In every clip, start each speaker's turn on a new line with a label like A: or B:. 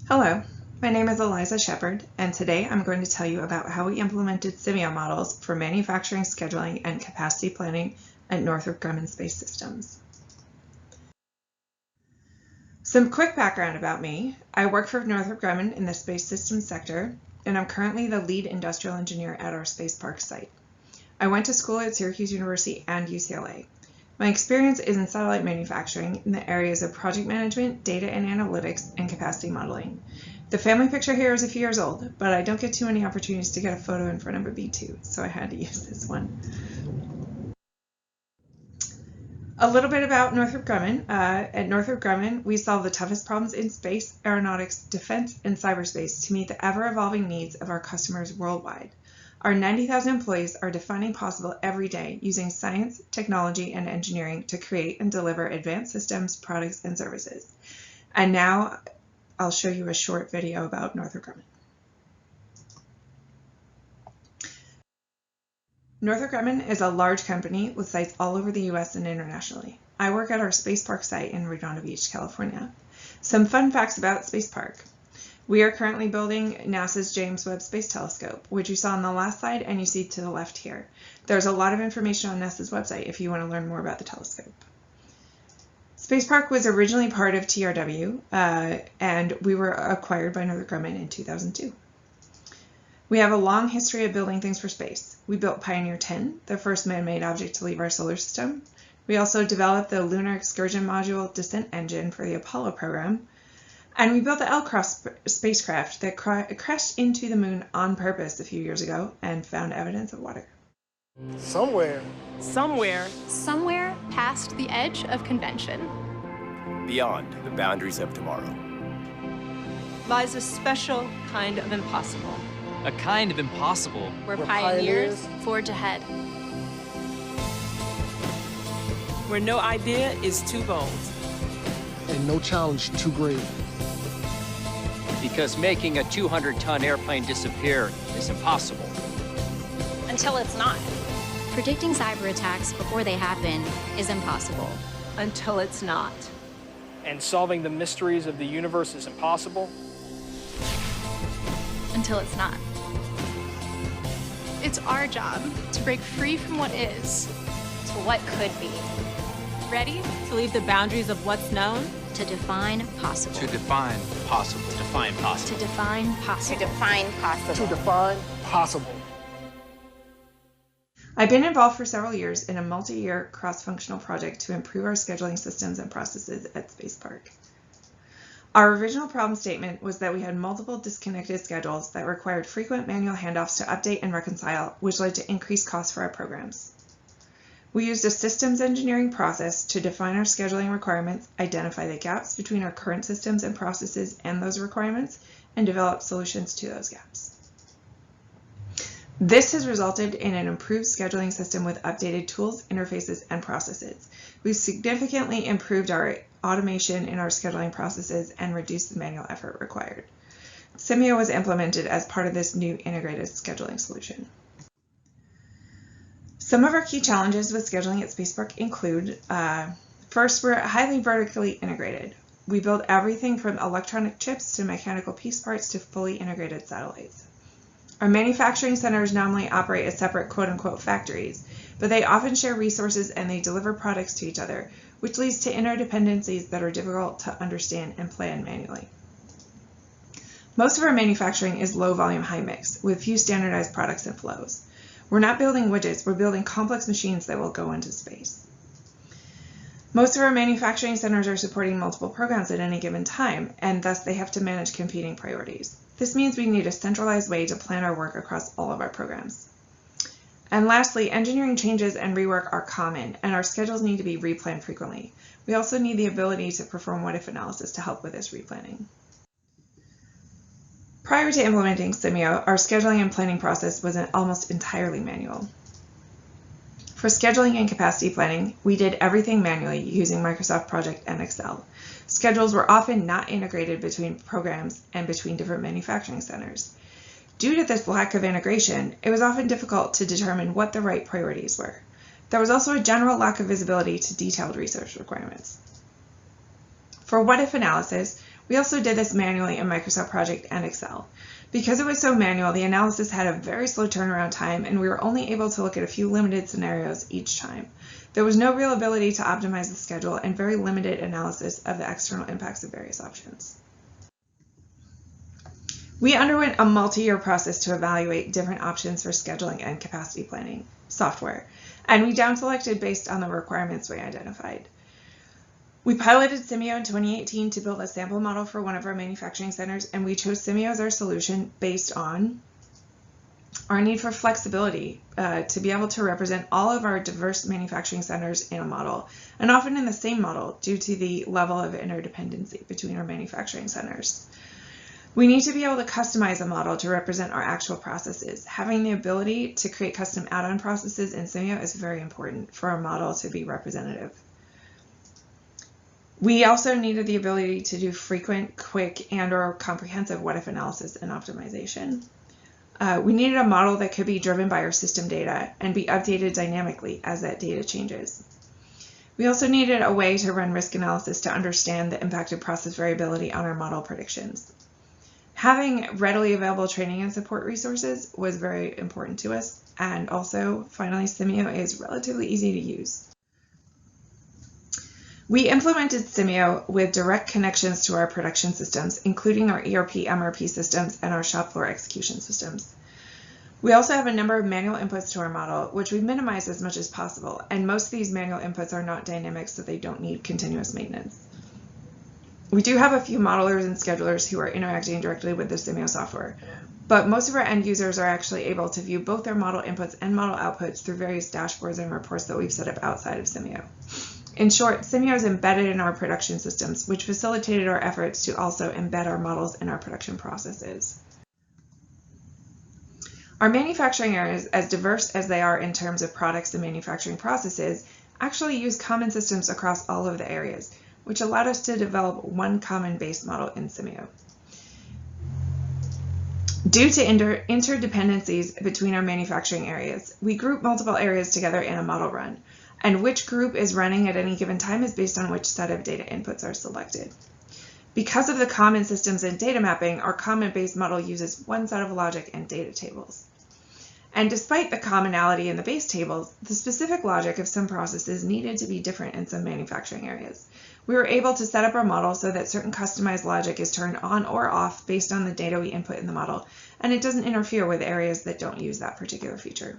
A: Hello, my name is Eliza Shepard, and today I'm going to tell you about how we implemented Simio models for manufacturing scheduling and capacity planning at Northrop Grumman Space Systems. Some quick background about me. I work for Northrop Grumman in the space systems sector, and I'm currently the lead industrial engineer at our Space Park site. I went to school at Syracuse University and UCLA. My experience is in satellite manufacturing in the areas of project management, data and analytics, and capacity modeling. The family picture here is a few years old, but I don't get too many opportunities to get a photo in front of a B2, so I had to use this one. A little bit about Northrop Grumman. At Northrop Grumman, we solve the toughest problems in space, aeronautics, defense, and cyberspace to meet the ever-evolving needs of our customers worldwide. Our 90,000 employees are defining possible every day using science, technology, and engineering to create and deliver advanced systems, products, and services. And now I'll show you a short video about Northrop Grumman. Northrop Grumman is a large company with sites all over the US and internationally. I work at our Space Park site in Redondo Beach, California. Some fun facts about Space Park. We are currently building NASA's James Webb Space Telescope, which you saw on the last slide and you see to the left here. There's a lot of information on NASA's website if you want to learn more about the telescope. Space Park was originally part of TRW, and we were acquired by Northrop Grumman in 2002. We have a long history of building things for space. We built Pioneer 10, the first man-made object to leave our solar system. We also developed the Lunar Excursion Module descent engine for the Apollo program. And we built the L-Cross spacecraft that crashed into the moon on purpose a few years ago and found evidence of water.
B: Somewhere
C: Past the edge of convention.
D: Beyond the boundaries of tomorrow
E: lies a special kind of impossible.
F: A kind of impossible.
C: Where pioneers forge ahead.
E: Where no idea is too bold.
B: and no challenge too great.
F: Because making a 200-ton airplane disappear is impossible.
C: Until it's not. Predicting cyber attacks before they happen is impossible.
E: Until it's not.
G: And solving the mysteries of the universe is impossible.
C: Until it's not. It's our job to break free from what is to what could be.
E: Ready to leave the boundaries of what's known?
C: To define possible.
F: To define possible.
D: to define possible.
C: To define possible.
H: To define possible.
B: To define possible.
A: I've been involved for several years in a multi-year cross-functional project to improve our scheduling systems and processes at Space Park. Our original problem statement was that we had multiple disconnected schedules that required frequent manual handoffs to update and reconcile, which led to increased costs for our programs. We used a systems engineering process to define our scheduling requirements, identify the gaps between our current systems and processes and those requirements, and develop solutions to those gaps. This has resulted in an improved scheduling system with updated tools, interfaces, and processes. We've significantly improved our automation in our scheduling processes and reduced the manual effort required. Simio was implemented as part of this new integrated scheduling solution. Some of our key challenges with scheduling at Space Park include, first, we're highly vertically integrated. We build everything from electronic chips to mechanical piece parts to fully integrated satellites. Our manufacturing centers normally operate as separate quote-unquote factories, but they often share resources and they deliver products to each other, which leads to interdependencies that are difficult to understand and plan manually. Most of our manufacturing is low volume, high mix, with few standardized products and flows. We're not building widgets, we're building complex machines that will go into space. Most of our manufacturing centers are supporting multiple programs at any given time, and thus they have to manage competing priorities. This means we need a centralized way to plan our work across all of our programs. And lastly, engineering changes and rework are common, and our schedules need to be replanned frequently. We also need the ability to perform what-if analysis to help with this replanning. Prior to implementing Simio, our scheduling and planning process was almost entirely manual. For scheduling and capacity planning, we did everything manually using Microsoft Project and Excel. Schedules were often not integrated between programs and between different manufacturing centers. Due to this lack of integration, it was often difficult to determine what the right priorities were. There was also a general lack of visibility to detailed research requirements. For what-if analysis, We also did this manually in Microsoft Project and Excel. Because it was so manual, the analysis had a very slow turnaround time, and we were only able to look at a few limited scenarios each time. There was no real ability to optimize the schedule and very limited analysis of the external impacts of various options. We underwent a multi-year process to evaluate different options for scheduling and capacity planning software, and we down-selected based on the requirements we identified. We piloted Simio in 2018 to build a sample model for one of our manufacturing centers, and we chose Simio as our solution based on our need for flexibility to be able to represent all of our diverse manufacturing centers in a model, and often in the same model due to the level of interdependency between our manufacturing centers. We need to be able to customize a model to represent our actual processes. Having the ability to create custom add-on processes in Simio is very important for our model to be representative. We also needed the ability to do frequent, quick, and/or comprehensive what-if analysis and optimization. We needed a model that could be driven by our system data and be updated dynamically as that data changes. We also needed a way to run risk analysis to understand the impact of process variability on our model predictions. Having readily available training and support resources was very important to us, and also, finally, Simio is relatively easy to use. We implemented Simio with direct connections to our production systems, including our ERP, MRP systems, and our shop floor execution systems. We also have a number of manual inputs to our model, which we minimize as much as possible, and most of these manual inputs are not dynamic, so they don't need continuous maintenance. We do have a few modelers and schedulers who are interacting directly with the Simio software, but most of our end users are actually able to view both their model inputs and model outputs through various dashboards and reports that we've set up outside of Simio. In short, Simio is embedded in our production systems, which facilitated our efforts to also embed our models in our production processes. Our manufacturing areas, as diverse as they are in terms of products and manufacturing processes, actually use common systems across all of the areas, which allowed us to develop one common base model in Simio. Due to interdependencies between our manufacturing areas, we group multiple areas together in a model run, and which group is running at any given time is based on which set of data inputs are selected. Because of the common systems and data mapping, our common base model uses one set of logic and data tables. And despite the commonality in the base tables, the specific logic of some processes needed to be different in some manufacturing areas. We were able to set up our model so that certain customized logic is turned on or off based on the data we input in the model, and it doesn't interfere with areas that don't use that particular feature.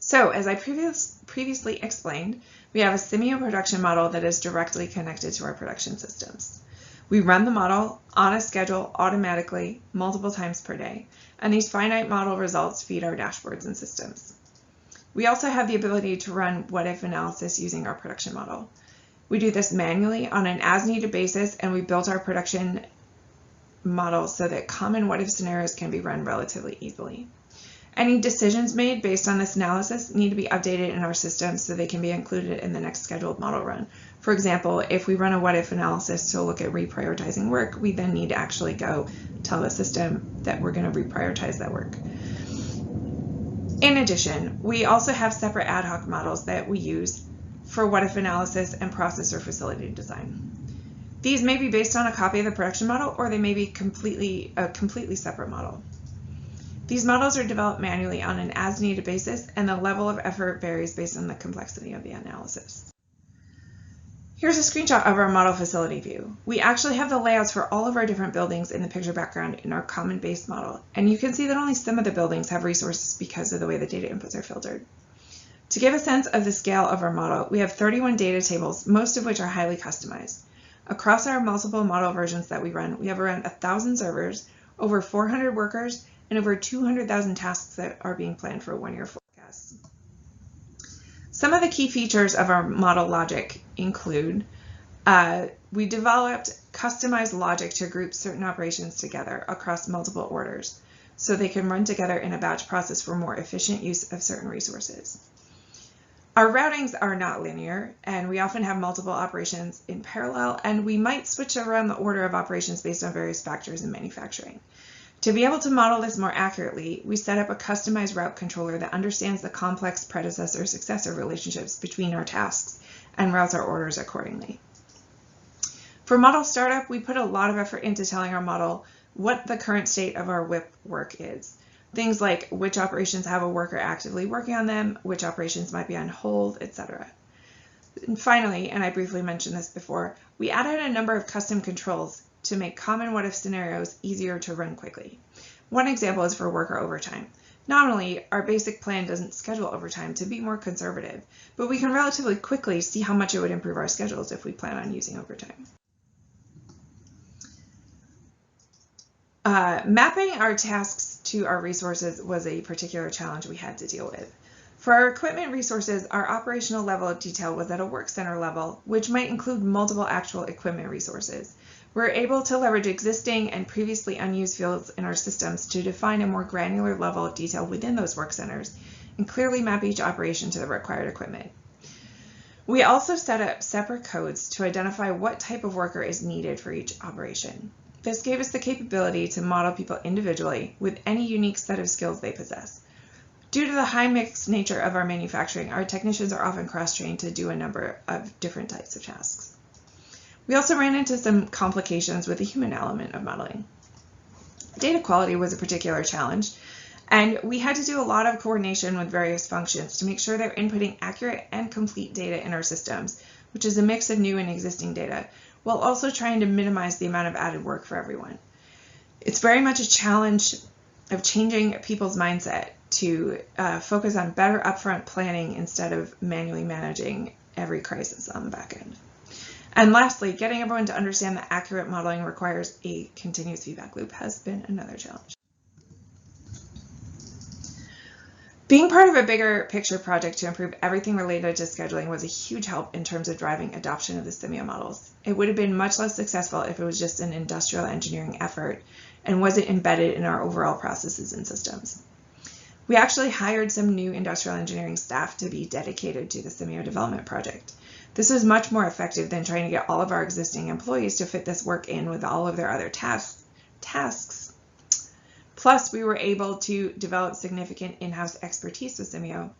A: So, as I previously explained, we have a Simio production model that is directly connected to our production systems. We run the model on a schedule automatically multiple times per day, and these finite model results feed our dashboards and systems. We also have the ability to run what-if analysis using our production model. We do this manually on an as-needed basis, and we built our production model so that common what-if scenarios can be run relatively easily. Any decisions made based on this analysis need to be updated in our system so they can be included in the next scheduled model run. For example, if we run a what-if analysis to look at reprioritizing work, we then need to actually go tell the system that we're going to reprioritize that work. In addition, we also have separate ad hoc models that we use for what-if analysis and process or facility design. These may be based on a copy of the production model, or they may be a completely separate model. These models are developed manually on an as-needed basis, and the level of effort varies based on the complexity of the analysis. Here's a screenshot of our model facility view. We actually have the layouts for all of our different buildings in the picture background in our common base model, and you can see that only some of the buildings have resources because of the way the data inputs are filtered. To give a sense of the scale of our model, we have 31 data tables, most of which are highly customized. Across our multiple model versions that we run, we have around 1,000 servers, over 400 workers, and over 200,000 tasks that are being planned for one-year forecasts. Some of the key features of our model logic include we developed customized logic to group certain operations together across multiple orders so they can run together in a batch process for more efficient use of certain resources. Our routings are not linear, and we often have multiple operations in parallel, and we might switch around the order of operations based on various factors in manufacturing. To be able to model this more accurately, we set up a customized route controller that understands the complex predecessor-successor relationships between our tasks and routes our orders accordingly. For model startup, we put a lot of effort into telling our model what the current state of our WIP work is. Things like which operations have a worker actively working on them, which operations might be on hold, etc. And finally, and I briefly mentioned this before, we added a number of custom controls to make common what-if scenarios easier to run quickly. One example is for worker overtime. Nominally, our basic plan doesn't schedule overtime to be more conservative, but we can relatively quickly see how much it would improve our schedules if we plan on using overtime. Mapping our tasks to our resources was a particular challenge we had to deal with. For our equipment resources, our operational level of detail was at a work center level, which might include multiple actual equipment resources. We're able to leverage existing and previously unused fields in our systems to define a more granular level of detail within those work centers and clearly map each operation to the required equipment. We also set up separate codes to identify what type of worker is needed for each operation. This gave us the capability to model people individually with any unique set of skills they possess. Due to the high mixed nature of our manufacturing, our technicians are often cross-trained to do a number of different types of tasks. We also ran into some complications with the human element of modeling. Data quality was a particular challenge, and we had to do a lot of coordination with various functions to make sure they're inputting accurate and complete data in our systems, which is a mix of new and existing data, while also trying to minimize the amount of added work for everyone. It's very much a challenge of changing people's mindset to focus on better upfront planning instead of manually managing every crisis on the back end. And lastly, getting everyone to understand that accurate modeling requires a continuous feedback loop has been another challenge. Being part of a bigger picture project to improve everything related to scheduling was a huge help in terms of driving adoption of the Simio models. It would have been much less successful if it was just an industrial engineering effort and wasn't embedded in our overall processes and systems. We actually hired some new industrial engineering staff to be dedicated to the Simio development project. This was much more effective than trying to get all of our existing employees to fit this work in with all of their other tasks. Plus, we were able to develop significant in-house expertise with Simio,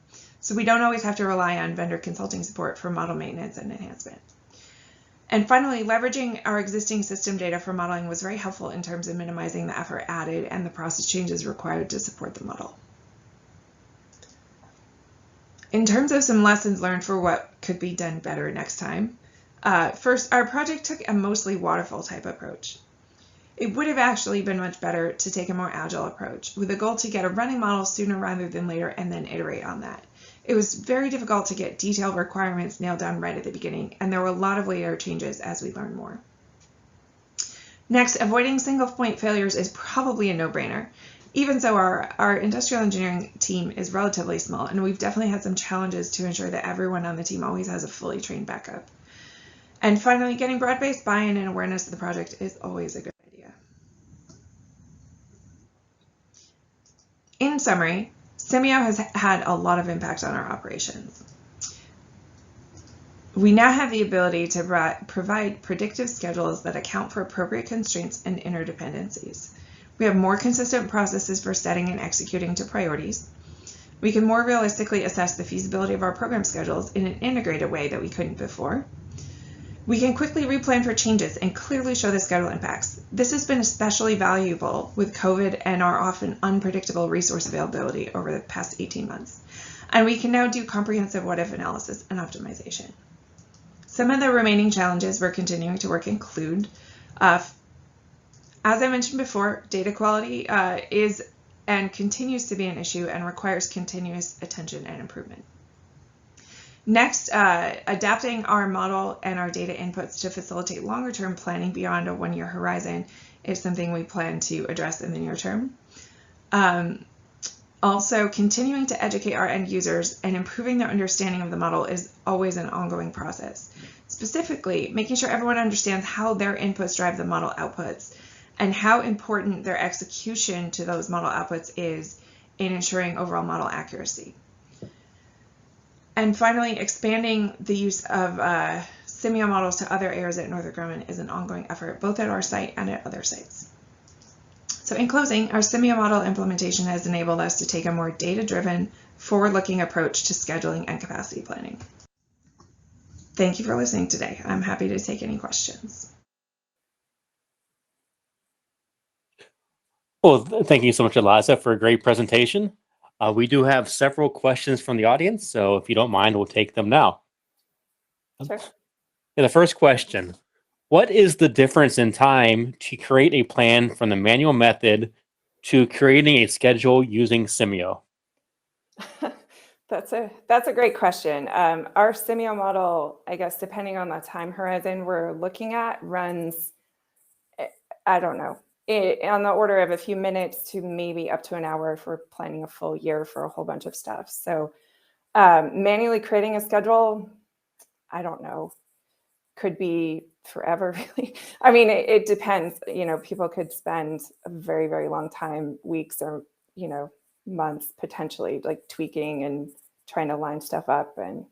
A: so we don't always have to rely on vendor consulting support for model maintenance and enhancement. And finally, leveraging our existing system data for modeling was very helpful in terms of minimizing the effort added and the process changes required to support the model. In terms of some lessons learned for what could be done better next time, first, our project took a mostly waterfall type approach. It would have actually been much better to take a more agile approach with a goal to get a running model sooner rather than later and then iterate on that. It was very difficult to get detailed requirements nailed down right at the beginning, and there were a lot of later changes as we learned more. Next, avoiding single point failures is probably a no-brainer. Even so, our industrial engineering team is relatively small, and we've definitely had some challenges to ensure that everyone on the team always has a fully trained backup. And finally, getting broad-based buy-in and awareness of the project is always a good idea. In summary, Simio has had a lot of impact on our operations. We now have the ability to provide predictive schedules that account for appropriate constraints and interdependencies. We have more consistent processes for setting and executing to priorities. We can more realistically assess the feasibility of our program schedules in an integrated way that we couldn't before. We can quickly replan for changes and clearly show the schedule impacts. This has been especially valuable with COVID and our often unpredictable resource availability over the past 18 months. And we can now do comprehensive what-if analysis and optimization. Some of the remaining challenges we're continuing to work include as I mentioned before, data quality is and continues to be an issue and requires continuous attention and improvement. Next, adapting our model and our data inputs to facilitate longer-term planning beyond a one-year horizon is something we plan to address in the near term. Also, continuing to educate our end users and improving their understanding of the model is always an ongoing process. Specifically, making sure everyone understands how their inputs drive the model outputs and how important their execution to those model outputs is in ensuring overall model accuracy. And finally, expanding the use of Simio models to other areas at Northrop Grumman is an ongoing effort, both at our site and at other sites. So in closing, our Simio model implementation has enabled us to take a more data-driven, forward-looking approach to scheduling and capacity planning. Thank you for listening today. I'm happy to take any questions.
H: Well, thank you so much, Eliza, for a great presentation. We do have several questions from the audience, so if you don't mind, we'll take them now.
A: Sure.
H: The first question: what is the difference in time to create a plan from the manual method to creating a schedule using Simio?
A: That's a great question. Our Simio model, I guess, depending on the time horizon we're looking at, runs, I don't know, on the order of a few minutes to maybe up to an hour if we're planning a full year for a whole bunch of stuff. So manually creating a schedule, I don't know, could be forever, really. I mean, it depends. People could spend a very, very long time, weeks or, months potentially, like tweaking and trying to line stuff up and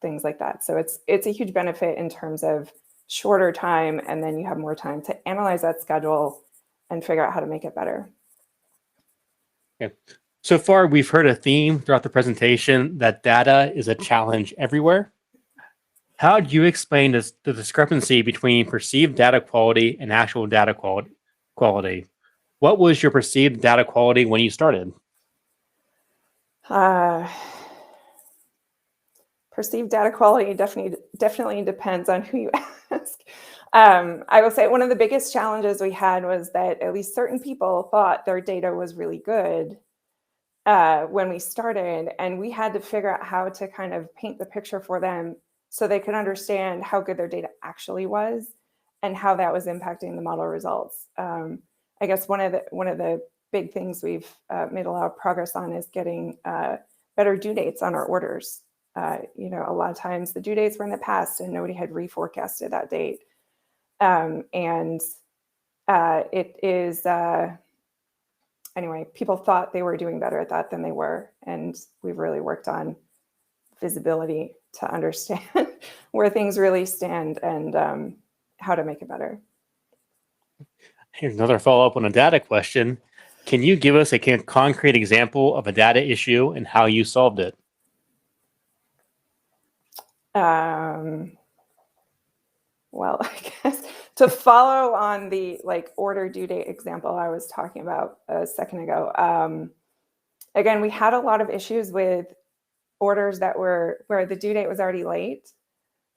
A: things like that. So it's a huge benefit in terms of shorter time, and then you have more time to analyze that schedule and figure out how to make it better.
H: Okay. So far, we've heard a theme throughout the presentation that data is a challenge everywhere. How do you explain the discrepancy between perceived data quality and actual data quality? What was your perceived data quality when you started?
A: Perceived data quality definitely depends on who you ask. I will say one of the biggest challenges we had was that at least certain people thought their data was really good when we started, and we had to figure out how to kind of paint the picture for them so they could understand how good their data actually was and how that was impacting the model results. I guess one of the big things we've made a lot of progress on is getting better due dates on our orders. A lot of times the due dates were in the past and nobody had reforecasted that date. It is, anyway, people thought they were doing better at that than they were. And we've really worked on visibility to understand where things really stand and how to make it better.
H: Here's another follow-up on a data question. Can you give us a concrete example of a data issue and how you solved it?
A: Well, I guess to follow on the order due date example I was talking about a second ago, again, we had a lot of issues with orders that were where the due date was already late.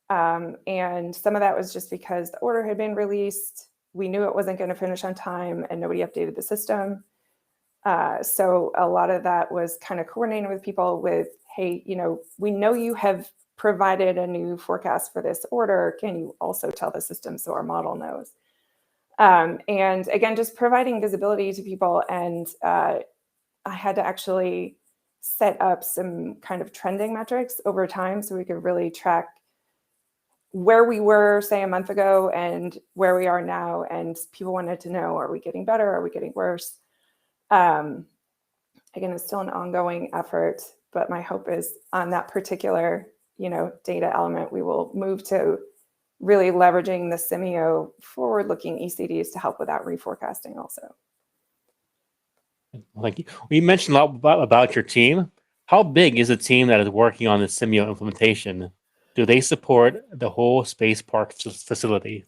A: And some of that was just because the order had been released. We knew it wasn't going to finish on time and nobody updated the system. So a lot of that was kind of coordinating with people with, hey, we know you have provided a new forecast for this order. Can you also tell the system so our model knows? And again, just providing visibility to people. And I had to actually set up some kind of trending metrics over time so we could really track where we were, say, a month ago and where we are now. And people wanted to know, are we getting better? Are we getting worse? Again, it's still an ongoing effort, but my hope is on that particular, data element, we will move to really leveraging the Simio forward-looking ECDs to help with that reforecasting also.
H: Thank you. We mentioned a lot about your team. How big is the team that is working on the Simio implementation? Do they support the whole space park facility?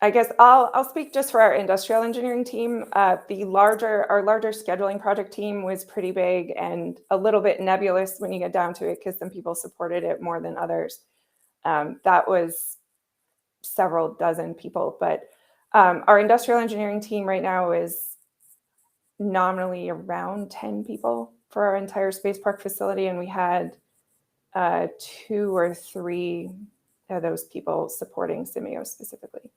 A: I guess I'll speak just for our industrial engineering team. Our larger scheduling project team was pretty big and a little bit nebulous when you get down to it because some people supported it more than others. That was several dozen people, but our industrial engineering team right now is nominally around 10 people for our entire space park facility, and we had 2 or 3 of those people supporting Simio specifically.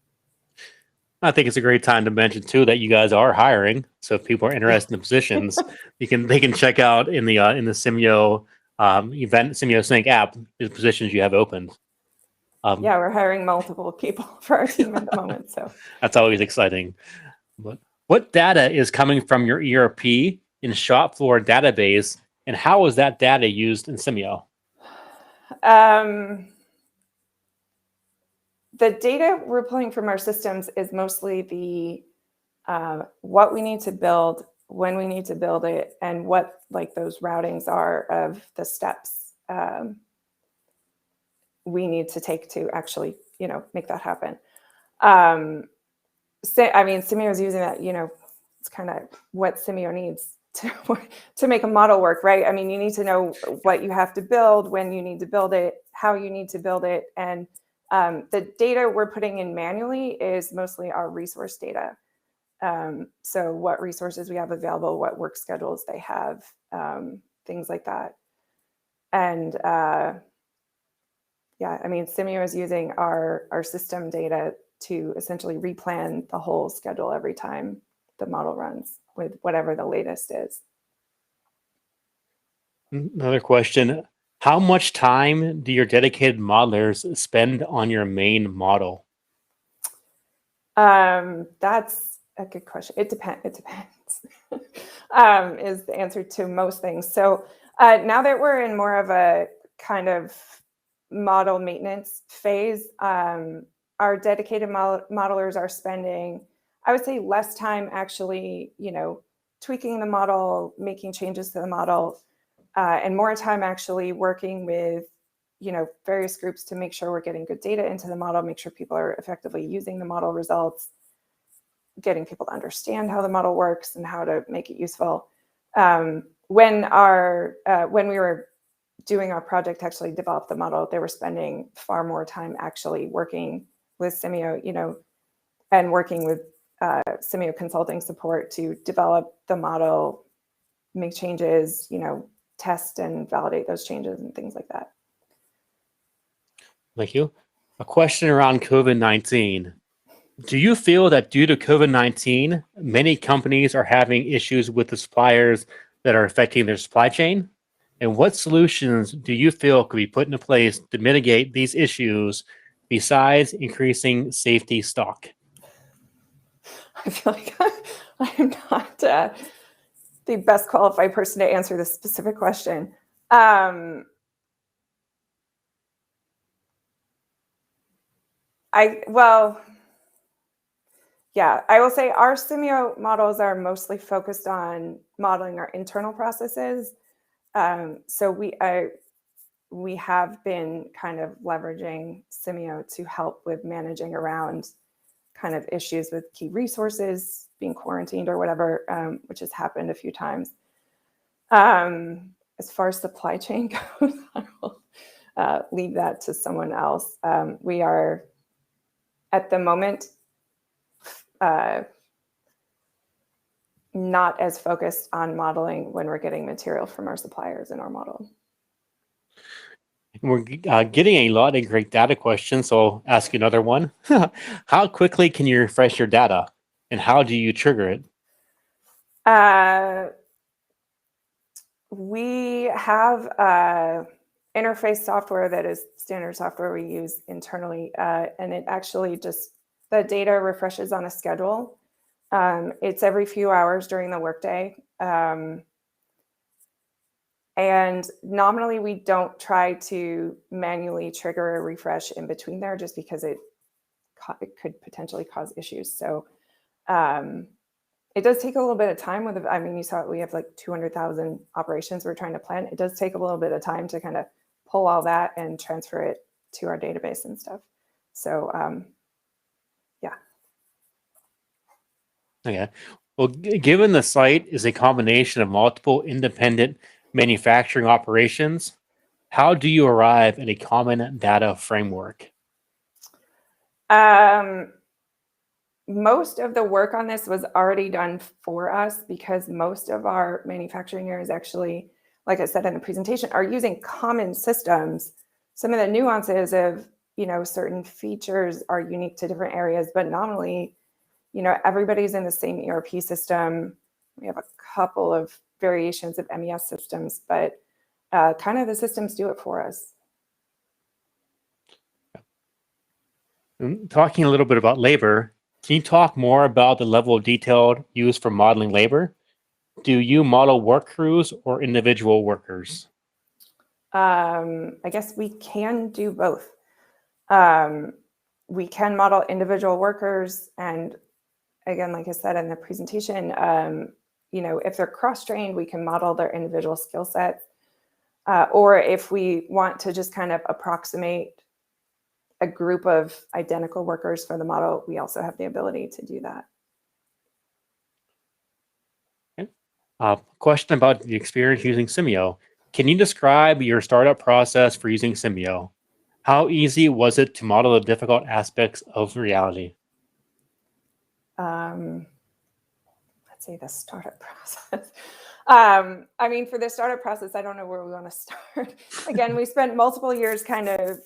H: I think it's a great time to mention too that you guys are hiring. So if people are interested in the positions, they can check out in the Simio event Simio Sync app the positions you have opened.
A: Yeah, we're hiring multiple people for our team at the moment. So
H: that's always exciting. But what data is coming from your ERP in shop floor database, and how is that data used in Simio?
A: The data we're pulling from our systems is mostly the what we need to build, when we need to build it, and what those routings are of the steps we need to take to actually make that happen. I mean, Simio is using that, it's kind of what Simio needs to make a model work, right? I mean, you need to know what you have to build, when you need to build it, how you need to build it. And the data we're putting in manually is mostly our resource data. So what resources we have available, what work schedules they have, things like that. And yeah, I mean, Simio is using our system data to essentially replan the whole schedule every time the model runs with whatever the latest is.
H: Another question. How much time do your dedicated modelers spend on your main model?
A: That's a good question. It depends. Is the answer to most things. So now that we're in more of a kind of model maintenance phase, our dedicated modelers are spending, I would say, less time actually, tweaking the model, making changes to the model, and more time actually working with, various groups to make sure we're getting good data into the model, make sure people are effectively using the model results, getting people to understand how the model works and how to make it useful. When we were doing our project to actually develop the model, they were spending far more time actually working with Simio, and working with Simio consulting support to develop the model, make changes, test and validate those changes and things like that.
H: Thank you. A question around COVID-19. Do you feel that due to COVID-19, many companies are having issues with the suppliers that are affecting their supply chain? And what solutions do you feel could be put into place to mitigate these issues besides increasing safety stock?
A: I feel like I'm not the best qualified person to answer this specific question. I will say our Simio models are mostly focused on modeling our internal processes. So we have been kind of leveraging Simio to help with managing around kind of issues with key resources being quarantined or whatever, which has happened a few times. As far as supply chain goes, I will leave that to someone else. We are, at the moment, not as focused on modeling when we're getting material from our suppliers in our model.
H: We're getting a lot of great data questions, so I'll ask you another one. How quickly can you refresh your data, and how do you trigger it?
A: We have interface software that is standard software we use internally, and it actually just, the data refreshes on a schedule. It's every few hours during the workday. And nominally, we don't try to manually trigger a refresh in between there, just because it could potentially cause issues. So it does take a little bit of time with, I mean, you saw we have like 200,000 operations we're trying to plan. It does take a little bit of time to kind of pull all that and transfer it to our database and stuff. So yeah.
H: Okay. Well, given the site is a combination of multiple independent manufacturing operations, how do you arrive at a common data framework?
A: Most of the work on this was already done for us, because most of our manufacturing areas actually, like I said in the presentation, are using common systems. Some of the nuances of, certain features are unique to different areas, but nominally, everybody's in the same ERP system. We have a couple of variations of MES systems, but kind of the systems do it for us.
H: Talking a little bit about labor, can you talk more about the level of detail used for modeling labor? Do you model work crews or individual workers?
A: I guess we can do both. We can model individual workers, and again, like I said in the presentation, if they're cross-trained, we can model their individual skill sets. Or if we want to just kind of approximate
I: a group of identical workers for the model, we also have the ability to do that.
H: Question about the experience using Simio. Can you describe your startup process for using Simio? How easy was it to model the difficult aspects of reality?
I: Let's say the startup process. I mean, for the startup process, I don't know where we want to start. Again, we spent multiple years kind of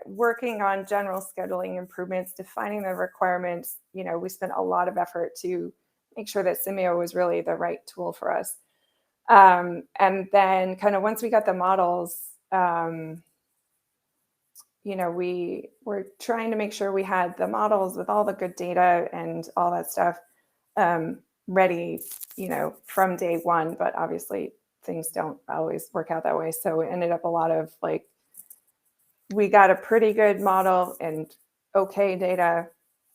I: working on general scheduling improvements, defining the requirements. You know, we spent a lot of effort to make sure that Simio was really the right tool for us. And then kind of once we got the models, you know, we were trying to make sure we had the models with all the good data and all that stuff ready, you know, from day one. But obviously things don't always work out that way. So it ended up a lot of like, we got a pretty good model and okay data,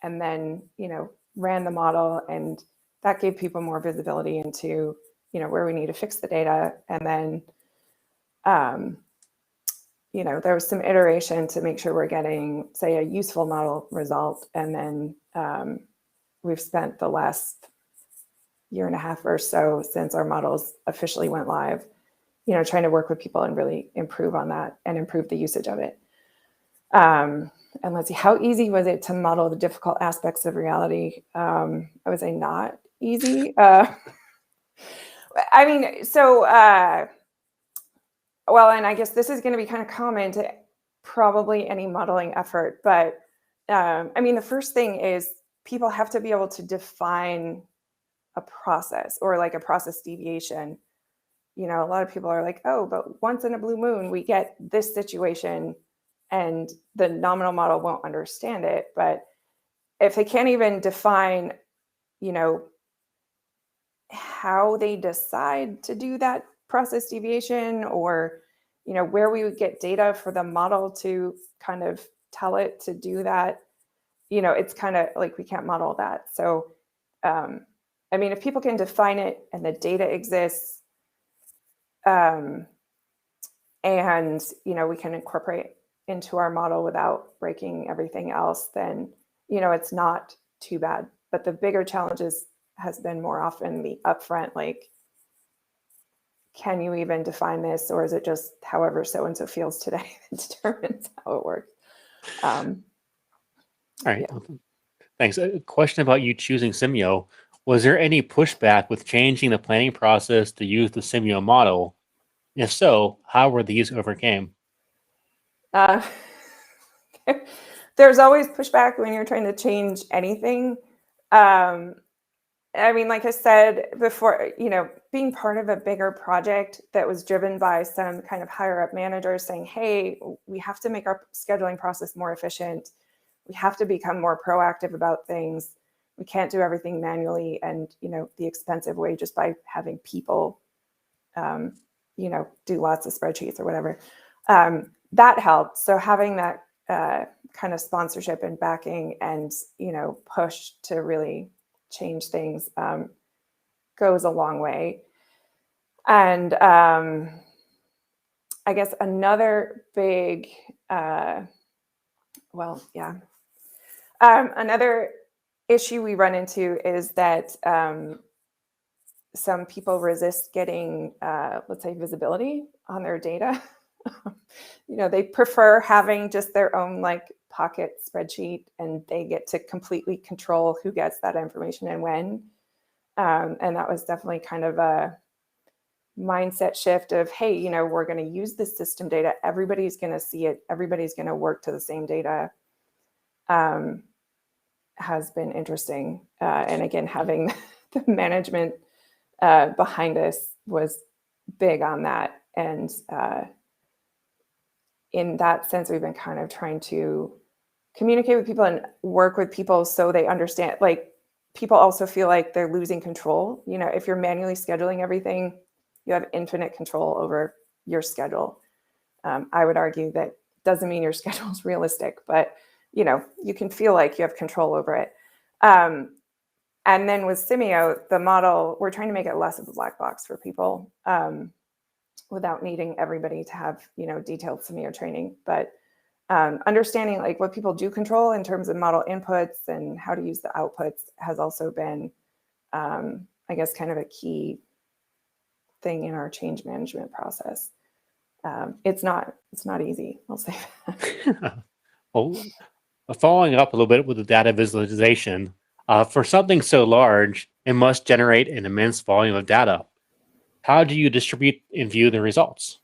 I: and then, you know, ran the model, and that gave people more visibility into, you know, where we need to fix the data. And then, you know, there was some iteration to make sure we're getting, say, a useful model result. And then we've spent the last year and a half or so since our models officially went live, you know, trying to work with people and really improve on that and improve the usage of it. And let's see, how easy was it to model the difficult aspects of reality? I would say not easy. I mean, so, well, and I guess this is going to be kind of common to probably any modeling effort, but I mean, the first thing is people have to be able to define a process or like a process deviation. You know, a lot of people are like, oh, but once in a blue moon, we get this situation and the nominal model won't understand it. But if they can't even define, you know, how they decide to do that process deviation, or, you know, where we would get data for the model to kind of tell it to do that, you know, it's kind of like we can't model that. So, I mean, if people can define it and the data exists, and, you know, we can incorporate into our model without breaking everything else, then, you know, it's not too bad. But the bigger challenges has been more often the upfront, like, can you even define this, or is it just however so-and-so feels today that determines how it works?
H: All right.
I: Yeah.
H: Thanks. A question about you choosing Simio. Was there any pushback with changing the planning process to use the Simio model? If so, how were these overcame?
I: There's always pushback when you're trying to change anything. I mean, like I said before, you know, being part of a bigger project that was driven by some kind of higher up managers saying, hey, we have to make our scheduling process more efficient. We have to become more proactive about things. We can't do everything manually and, you know, the expensive way just by having people, you know, do lots of spreadsheets or whatever. That helped. So having that kind of sponsorship and backing and, you know, push to really change things goes a long way. And I guess another big, another issue we run into is that some people resist getting, let's say, visibility on their data. You know, they prefer having just their own like pocket spreadsheet, and they get to completely control who gets that information and when. And that was definitely kind of a mindset shift of, hey, you know, we're going to use this system data. Everybody's going to see it. Everybody's going to work to the same data. Has been interesting. And again, having the management behind us was big on that. And in that sense, we've been kind of trying to communicate with people and work with people so they understand, like, people also feel like they're losing control. You know, if you're manually scheduling everything, you have infinite control over your schedule. I would argue that doesn't mean your schedule is realistic, but, you know, you can feel like you have control over it. And then with Simio, the model, we're trying to make it less of a black box for people without needing everybody to have, you know, detailed Simio training. But Understanding like what people do control in terms of model inputs and how to use the outputs has also been, I guess, kind of a key thing in our change management process. It's not easy, I'll say that.
H: Well, following up a little bit with the data visualization, for something so large, it must generate an immense volume of data. How do you distribute and view the results?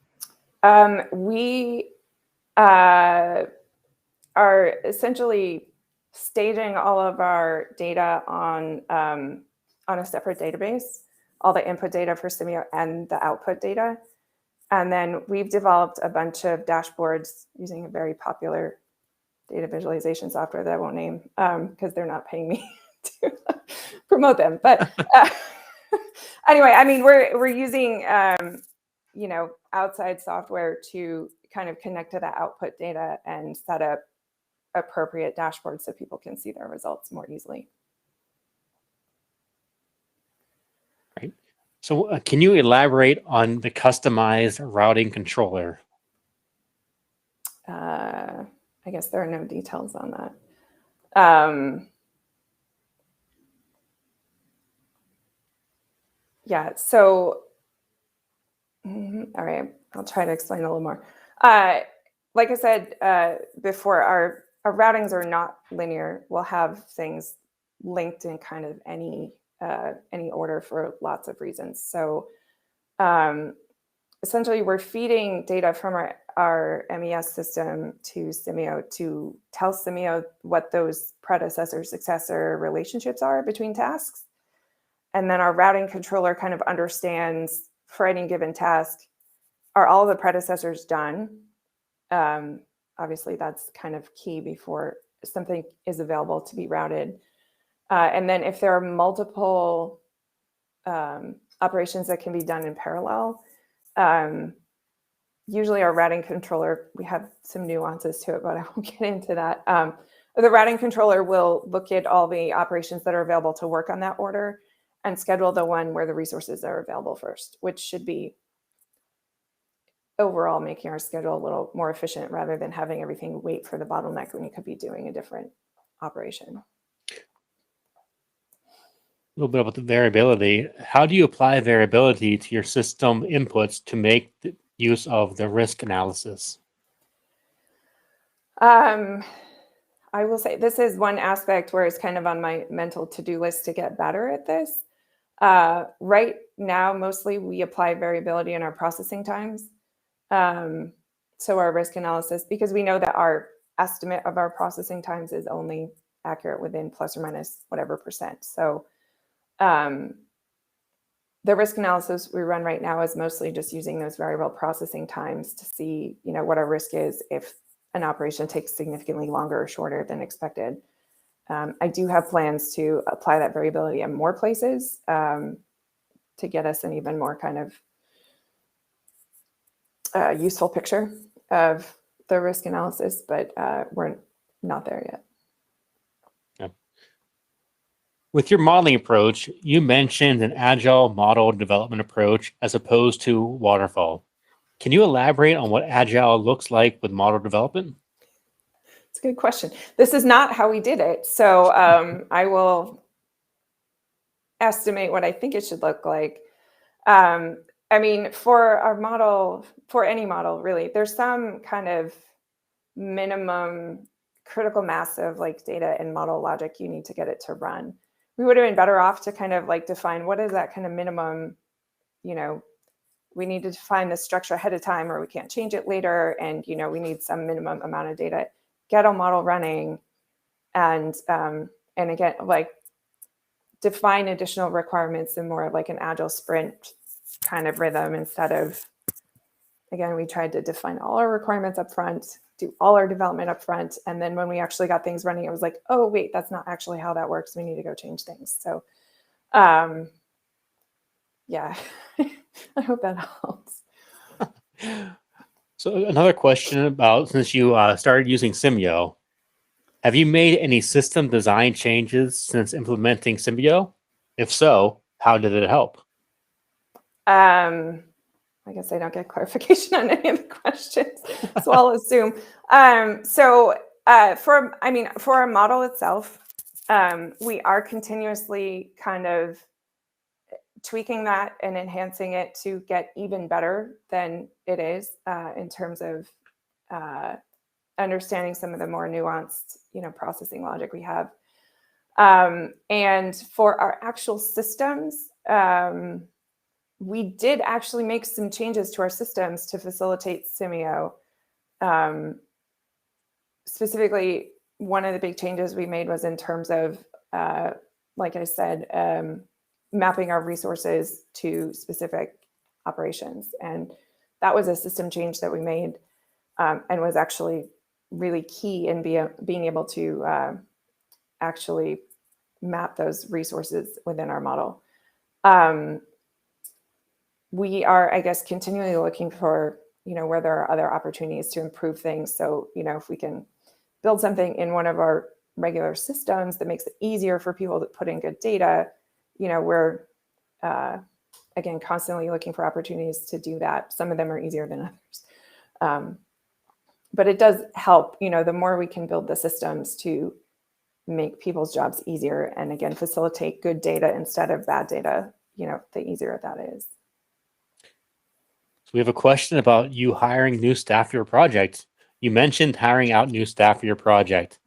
I: We are essentially staging all of our data on a separate database, all the input data for Simio and the output data. And then we've developed a bunch of dashboards using a very popular data visualization software that I won't name because they're not paying me to promote them. But anyway, I mean, we're using outside software to kind of connect to the output data and set up appropriate dashboards so people can see their results more easily.
H: Right. So can you elaborate on the customized routing controller?
I: I guess there are no details on that. Yeah, so, all right, I'll try to explain a little more. Like I said before, our routings are not linear. We'll have things linked in kind of any order for lots of reasons. So essentially, we're feeding data from our MES system to Simio to tell Simio what those predecessor-successor relationships are between tasks. And then our routing controller kind of understands for any given task, are all the predecessors done? Obviously, that's kind of key before something is available to be routed. And then if there are multiple operations that can be done in parallel, usually our routing controller, we have some nuances to it, but I won't get into that. The routing controller will look at all the operations that are available to work on that order and schedule the one where the resources are available first, which should be overall making our schedule a little more efficient rather than having everything wait for the bottleneck when you could be doing a different operation.
H: A little bit about the variability. How do you apply variability to your system inputs to make the use of the risk analysis?
I: I will say this is one aspect where it's kind of on my mental to-do list to get better at this. Right now, mostly we apply variability in our processing times. So our risk analysis, because we know that our estimate of our processing times is only accurate within plus or minus whatever percent. So the risk analysis we run right now is mostly just using those variable processing times to see, what our risk is if an operation takes significantly longer or shorter than expected. I do have plans to apply that variability in more places to get us an even more kind of useful picture of the risk analysis, but we're not there yet.
H: Yeah. With your modeling approach, you mentioned an agile model development approach as opposed to waterfall. Can you elaborate on what agile looks like with model development?
I: It's a good question. This is not how we did it. So I will estimate what I think it should look like. I mean, for our model, for any model, really, there's some kind of minimum critical mass of like data and model logic you need to get it to run. We would have been better off to kind of like define what is that kind of minimum, we need to define the structure ahead of time or we can't change it later. And, we need some minimum amount of data, get a model running and again, like define additional requirements in more of like an agile sprint kind of rhythm instead of, again, we tried to define all our requirements up front, do all our development up front. And then when we actually got things running, it was like, oh, wait, that's not actually how that works. We need to go change things. So, yeah, I hope that helps.
H: So another question about, since you started using Simio, have you made any system design changes since implementing Simio? If so, how did it help?
I: I guess I don't get clarification on any of the questions, so I'll assume. For our model itself, we are continuously kind of tweaking that and enhancing it to get even better than it is in terms of understanding some of the more nuanced, processing logic we have. And for our actual systems, we did actually make some changes to our systems to facilitate Simio. Specifically, one of the big changes we made was in terms of, like I said, mapping our resources to specific operations. And that was a system change that we made and was actually really key in being able to actually map those resources within our model. We are, I guess, continually looking for, where there are other opportunities to improve things. So, if we can build something in one of our regular systems that makes it easier for people to put in good data, we're, again, constantly looking for opportunities to do that. Some of them are easier than others. But it does help, the more we can build the systems to make people's jobs easier and, again, facilitate good data instead of bad data, the easier that is.
H: So we have a question about you hiring new staff for your project. You mentioned hiring out new staff for your project.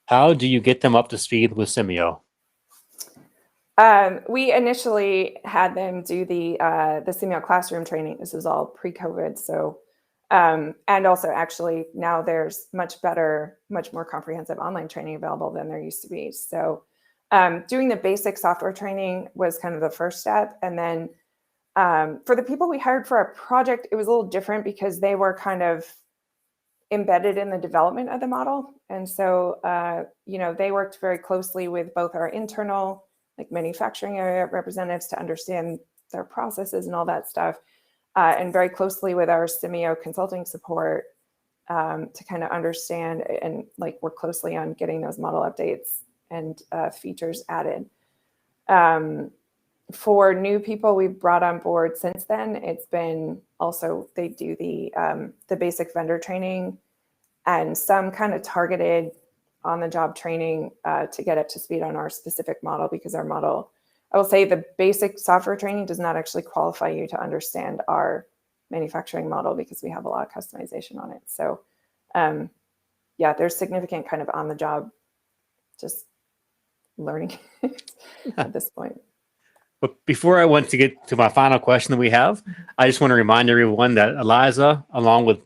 H: How do you get them up to speed with Simio?
I: We initially had them do the Simio classroom training. This is all pre-COVID. So, and also actually now there's much more comprehensive online training available than there used to be. So doing the basic software training was kind of the first step. And then for the people we hired for our project, it was a little different because they were kind of embedded in the development of the model. And so, they worked very closely with both our internal, like manufacturing area representatives to understand their processes and all that stuff, and very closely with our Simio consulting support to kind of understand and work closely on getting those model updates and features added. For new people we've brought on board since then, it's been also, they do the basic vendor training and some kind of targeted on-the-job training to get up to speed on our specific model, because our model, I will say the basic software training does not actually qualify you to understand our manufacturing model because we have a lot of customization on it. So there's significant kind of on-the-job just learning at this point.
H: But before I want to get to my final question that we have, I just want to remind everyone that Eliza, along with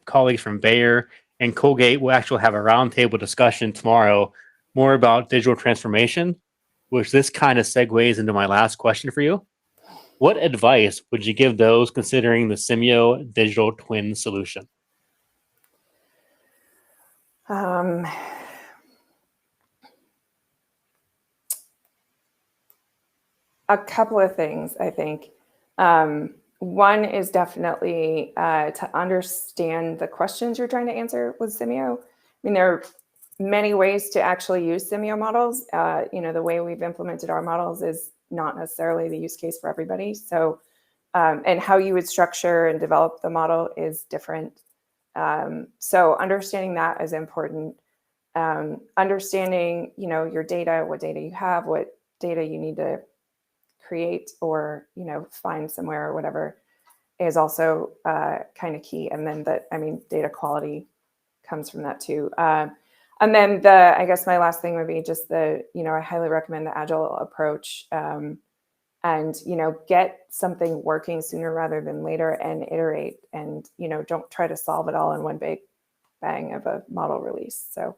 H: colleagues from Bayer and Colgate, will actually have a roundtable discussion tomorrow more about digital transformation, which this kind of segues into my last question for you. What advice would you give those considering the Simio digital twin solution?
I: A couple of things, I think. One is definitely to understand the questions you're trying to answer with Simio. I mean, there are many ways to actually use Simio models. The way we've implemented our models is not necessarily the use case for everybody. So, and how you would structure and develop the model is different. So understanding that is important. Understanding, your data, what data you have, what data you need to create or find somewhere or whatever is also kind of key. And then data quality comes from that too. And then I guess my last thing would be just I highly recommend the agile approach, and get something working sooner rather than later and iterate, and don't try to solve it all in one big bang of a model release. So